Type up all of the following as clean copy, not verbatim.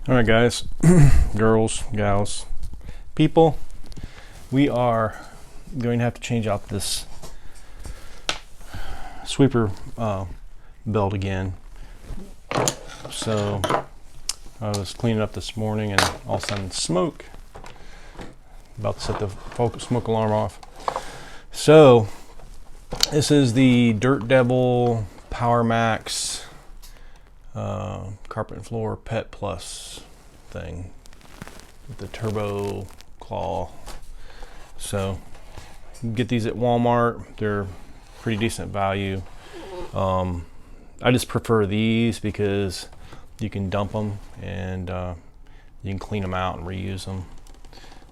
All right, guys, girls, gals, people, we are going to have to change out this sweeper belt again. So I was cleaning up this morning and all of a sudden smoke. About to set the smoke alarm off. So this is the Dirt Devil Power Max carpet and floor pet plus thing with the turbo claw. So you can get these at Walmart. They're pretty decent value. I just prefer these because you can dump them and you can clean them out and reuse them.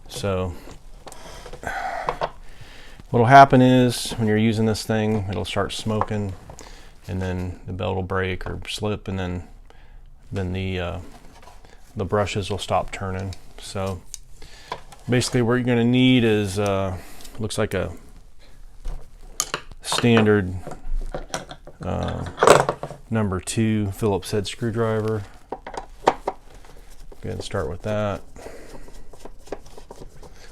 So what'll happen is when you're using this thing, it'll start smoking and then the belt will break or slip, and then the brushes will stop turning. So basically what you're going to need is looks like a standard number 2 Phillips head screwdriver. Go ahead and start with that.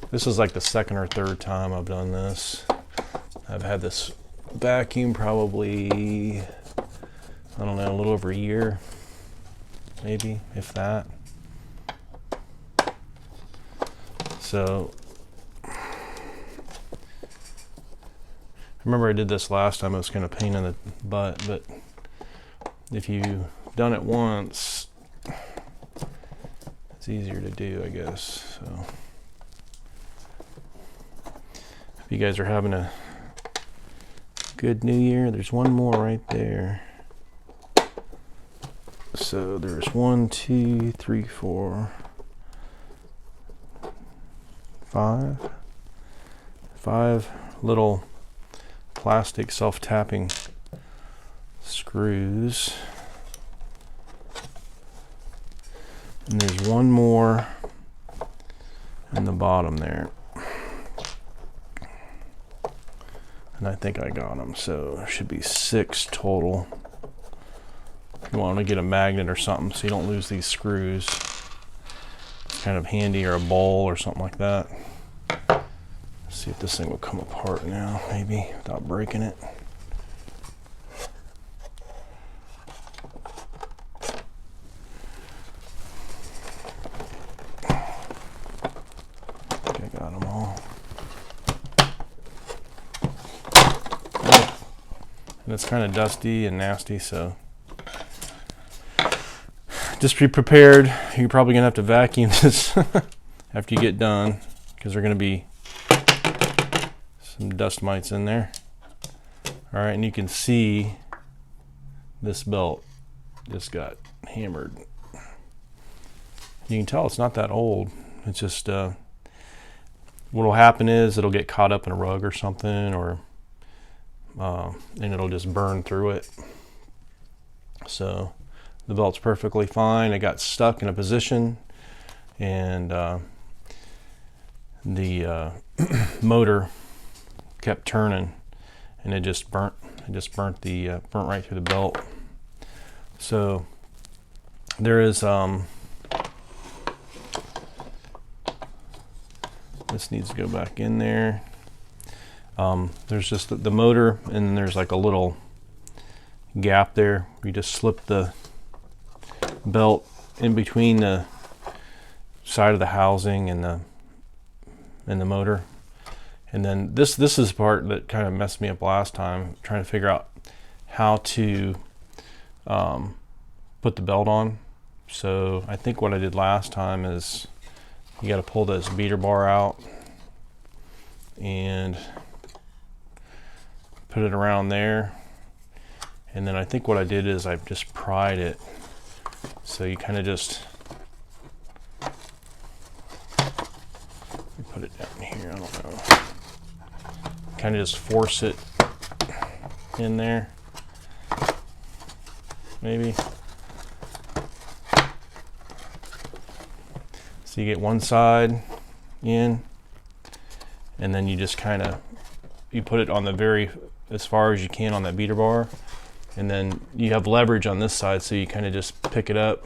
This is like the second or third time I've done this. I've had this vacuum probably, I don't know, a little over a year, maybe, if that. So I remember I did this last time. It was kind of a pain in the butt, but if you've done it once, it's easier to do, I guess. So hope you guys are having a good new year. There's one more right there. So there's 1, 2, 3, 4, 5 little plastic self-tapping screws. And there's one more in the bottom there. And I think I got them, so there should be 6 total. You want to get a magnet or something so you don't lose these screws. It's kind of handy, or a bowl or something like that. Let's see if this thing will come apart now, maybe, without breaking it. Okay, got them all. And it's kind of dusty and nasty, so just be prepared. You're probably gonna have to vacuum this after you get done, because there are gonna be some dust mites in there. All right, and you can see this belt just got hammered. You can tell it's not that old. It's just what'll happen is it'll get caught up in a rug or something, or and it'll just burn through it. So the belt's perfectly fine. It got stuck in a position, and the motor kept turning, and it just burnt. It just burnt right through the belt. So there is this needs to go back in there. There's just the motor, and then there's like a little gap there. You just slip the belt in between the side of the housing and the motor. And then this is the part that kind of messed me up last time, trying to figure out how to put the belt on. So I think what I did last time is you got to pull this beater bar out and put it around there. And then I think what I did is I just pried it. So you kind of just put it down here, I don't know. Kind of just force it in there, maybe. So you get one side in, and then you just kind of, you put it on the as far as you can on that beater bar, and then you have leverage on this side, so you kind of just pick it up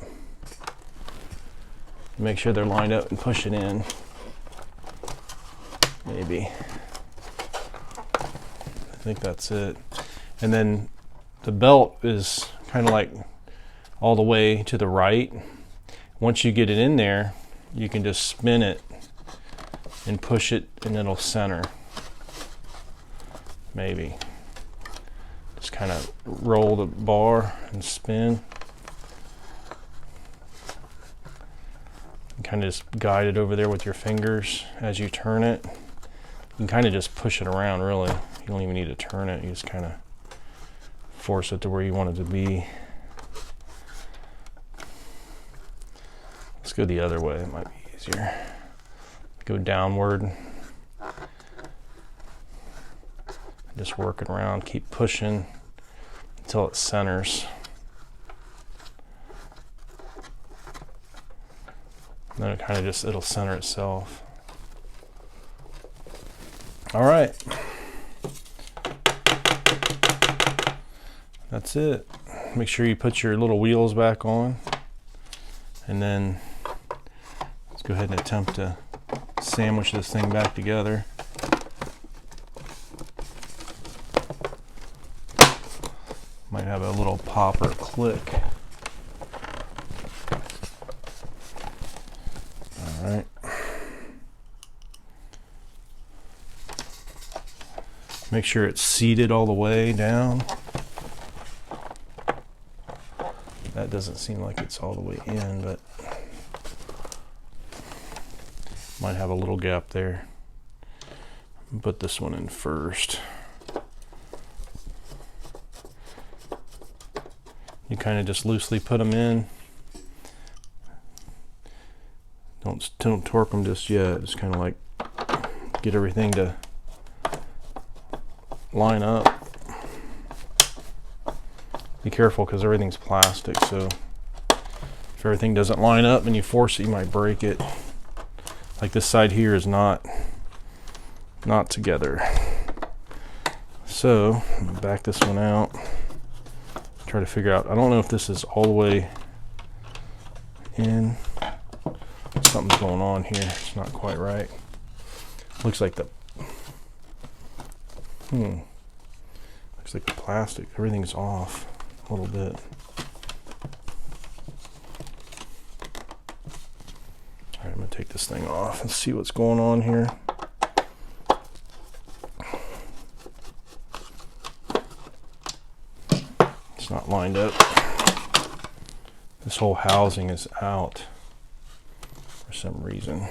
Make sure they're lined up and push it in. Maybe. I think that's it. And then the belt is kind of like all the way to the right. Once you get it in there, you can just spin it and push it and it'll center. Maybe. Just kind of roll the bar and spin. And kind of just guide it over there with your fingers as you turn it. You can kind of just push it around, really. You don't even need to turn it. You just kind of force it to where you want it to be. Let's go the other way. It might be easier. Go downward. Just work it around. Keep pushing until it centers. And then it kind of just, it'll center itself. All right. That's it. Make sure you put your little wheels back on. And then let's go ahead and attempt to sandwich this thing back together. Might have a little pop or click. All right. Make sure it's seated all the way down. That doesn't seem like it's all the way in, but might have a little gap there. Put this one in first. You kind of just loosely put them in. Don't torque them just yet. Just kind of like get everything to line up. Be careful because everything's plastic, so if everything doesn't line up and you force it, you might break it. Like this side here is not together. So back this one out. Try to figure out, I don't know if this is all the way in. Something's going on here. It's not quite right. Looks like the looks like the plastic, everything's off a little bit. All right, I'm gonna take this thing off and see what's going on here. It's not lined up. This whole housing is out for some reason.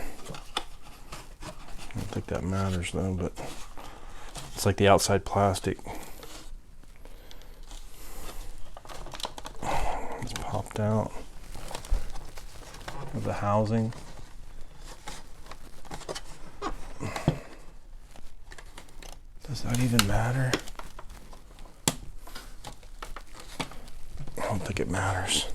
I don't think that matters though, but it's like the outside plastic. It's popped out of the housing. Does that even matter? I don't think it matters.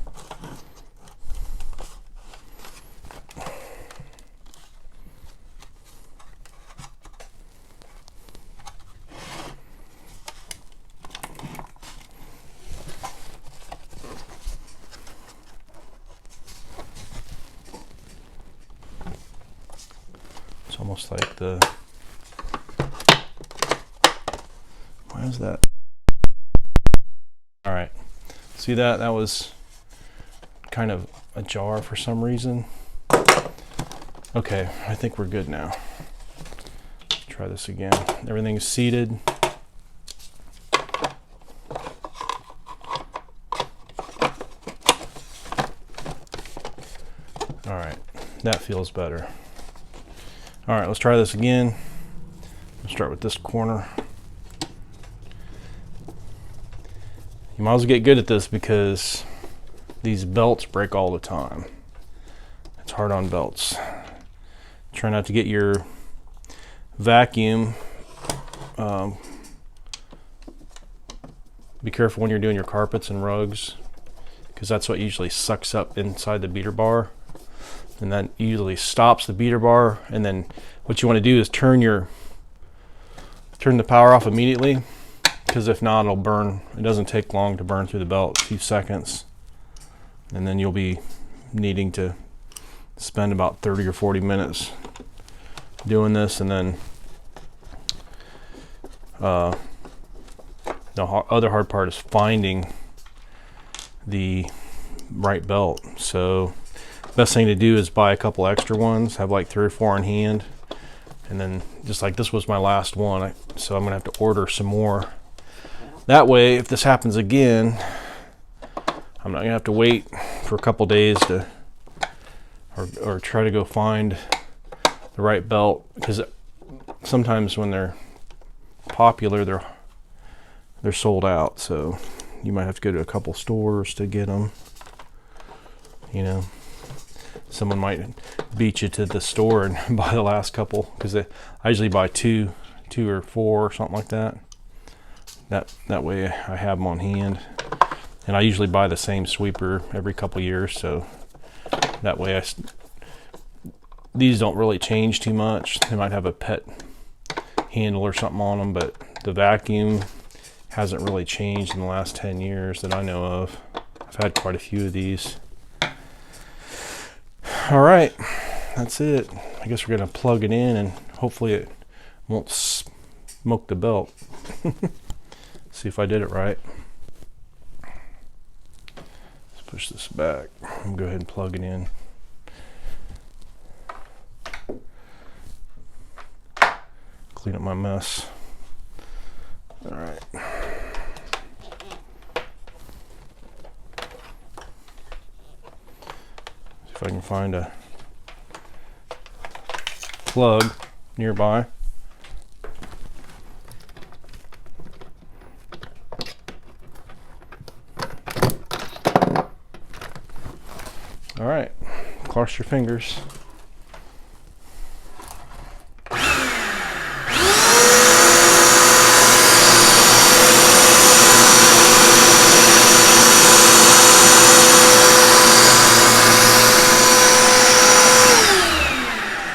It's almost like the, why is that? All right, see that? That was kind of ajar for some reason. Okay, I think we're good now. Let's try this again. Everything's seated. All right, that feels better. All right, let's try this again. Let's start with this corner. You might as well get good at this because these belts break all the time. It's hard on belts. Try not to get your vacuum. Be careful when you're doing your carpets and rugs because that's what usually sucks up inside the beater bar. And that usually stops the beater bar, and then what you want to do is turn the power off immediately, because if not, it'll burn. It doesn't take long to burn through the belt, a few seconds, and then you'll be needing to spend about 30 or 40 minutes doing this, and then the other hard part is finding the right belt. So best thing to do is buy a couple extra ones, have like 3 or 4 in hand, and then just like this was my last one, so I'm gonna have to order some more. That way, if this happens again, I'm not gonna have to wait for a couple days to or try to go find the right belt, because sometimes when they're popular, they're sold out, so you might have to go to a couple stores to get them. You know, someone might beat you to the store and buy the last couple, because I usually buy two or 4 or something like that. That way I have them on hand, and I usually buy the same sweeper every couple years, so that way these don't really change too much. They might have a pet handle or something on them, but the vacuum hasn't really changed in the last 10 years that I know of. I've had quite a few of these. All right, that's it. I guess we're gonna plug it in, and hopefully it won't smoke the belt. See if I did it right. Let's push this back. I'm gonna go ahead and plug it in. Clean up my mess. All right. See if I can find a plug nearby. All right, cross your fingers.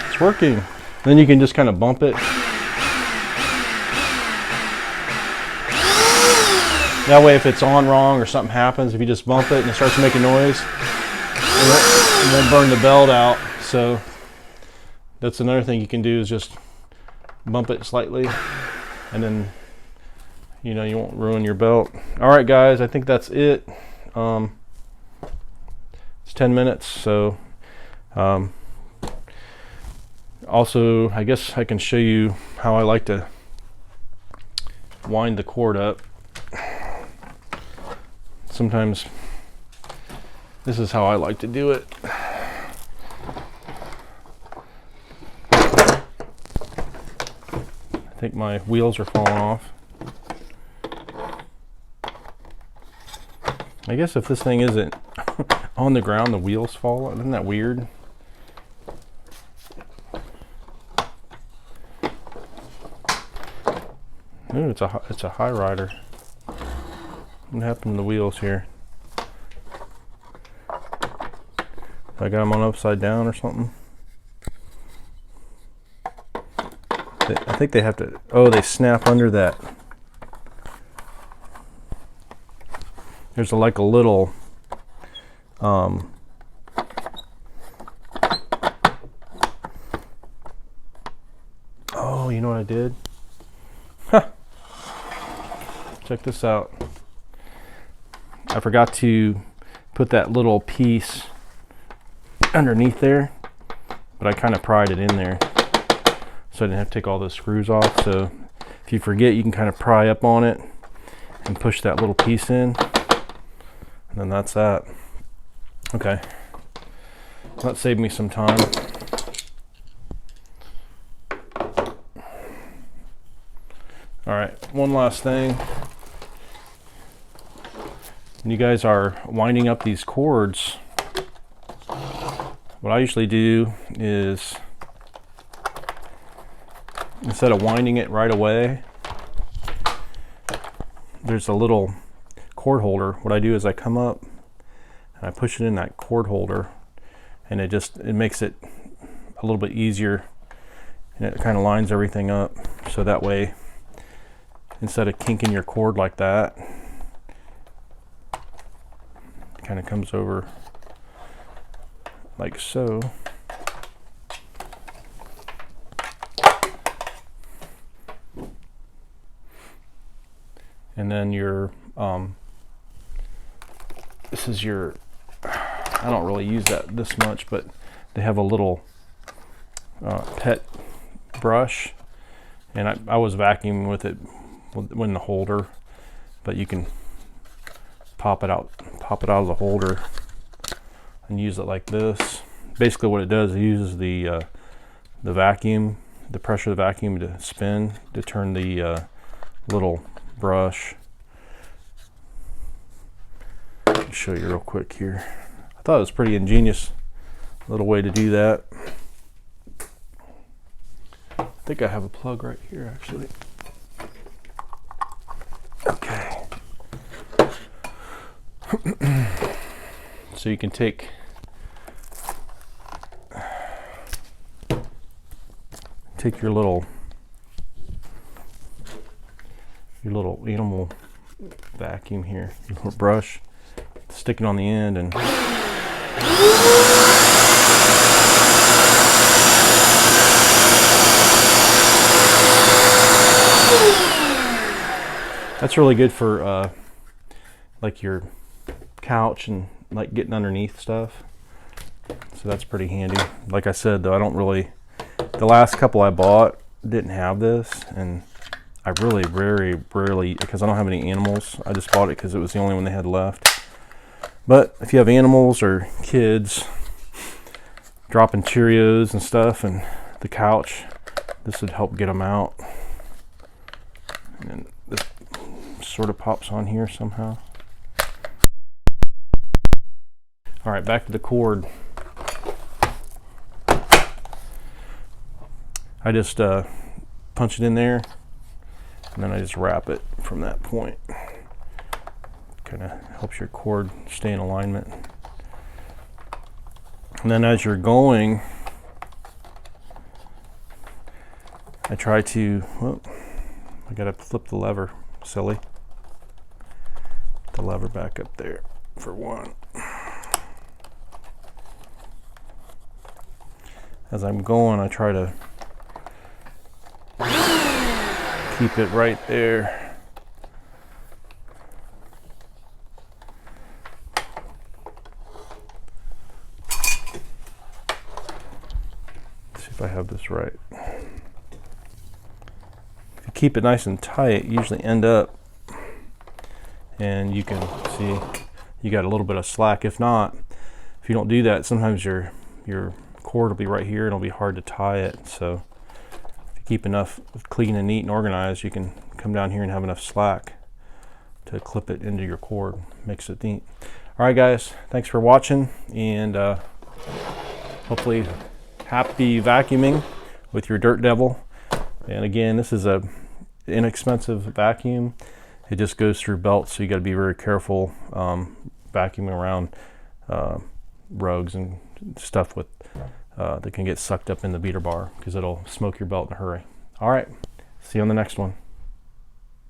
It's working. Then you can just kind of bump it. That way if it's on wrong or something happens, if you just bump it and it starts making noise, it won't burn the belt out. So that's another thing you can do, is just bump it slightly, and then you know you won't ruin your belt. All right guys, I think that's it. It's 10 minutes, so also I guess I can show you how I like to wind the cord up. Sometimes this is how I like to do it. I think my wheels are falling off. I guess if this thing isn't on the ground, the wheels fall. Isn't that weird? Ooh, it's a high rider. What happened to the wheels here? I got them on upside down or something. I think they have to, oh, they snap under that. There's like a little, oh, you know what I did? Huh. Check this out. I forgot to put that little piece underneath there, but I kind of pried it in there, so I didn't have to take all those screws off. So if you forget, you can kind of pry up on it and push that little piece in, and then that's that. Okay, that saved me some time. All right, one last thing. When you guys are winding up these cords, what I usually do is, instead of winding it right away, there's a little cord holder. What I do is I come up and I push it in that cord holder, and it makes it a little bit easier, and it kind of lines everything up, so that way instead of kinking your cord like that, it kind of comes over like so. And then your this is your, I don't really use that this much, but they have a little pet brush, and I was vacuuming with it in the holder, but you can pop it out of the holder and use it like this. Basically what it does, it uses the vacuum, the pressure of the vacuum to spin, to turn the little brush. I'll show you real quick here. I thought it was pretty ingenious little way to do that. I think I have a plug right here actually. Okay. So you can take your little animal vacuum here, your little brush, stick it on the end, and that's really good for like your couch and like getting underneath stuff. So that's pretty handy. Like I said though, I don't really, the last couple I bought didn't have this, and I really very rarely, because I don't have any animals, I just bought it because it was the only one they had left. But if you have animals or kids dropping Cheerios and stuff and the couch, this would help get them out. And then this sort of pops on here somehow. All right, back to the cord. I just punch it in there, and then I just wrap it from that point. Kind of helps your cord stay in alignment. And then as you're going, I try to, well, I gotta flip the lever, silly. Put the lever back up there for one. As I'm going, I try to keep it right there. Let's see if I have this right. If you keep it nice and tight, you usually end up, and you can see you got a little bit of slack. If not, if you don't do that, sometimes your cord will be right here and it'll be hard to tie it. So keep enough clean and neat and organized, you can come down here and have enough slack to clip it into your cord. Makes it neat. All right guys, thanks for watching, and hopefully happy vacuuming with your Dirt Devil. And again, this is a inexpensive vacuum. It just goes through belts, so you got to be very careful vacuuming around rugs and stuff with that can get sucked up in the beater bar, because it'll smoke your belt in a hurry. All right, see you on the next one.